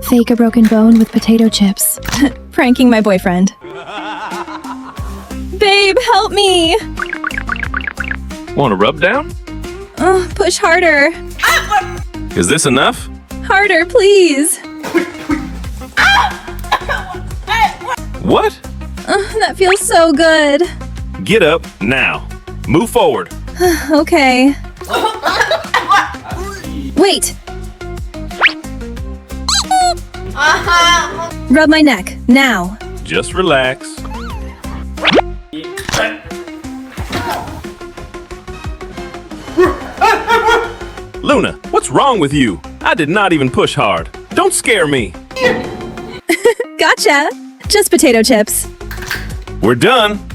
Fake a broken bone with potato chips. Pranking my boyfriend. Babe, help me! Want a rub down? Push harder. Is this enough? Harder, please. What? That feels so good. Get up now. Move forward. Okay. Wait. Rub my neck, now. Just relax. Luna, what's wrong with you? I did not even push hard. Don't scare me. Gotcha. Just potato chips. We're done.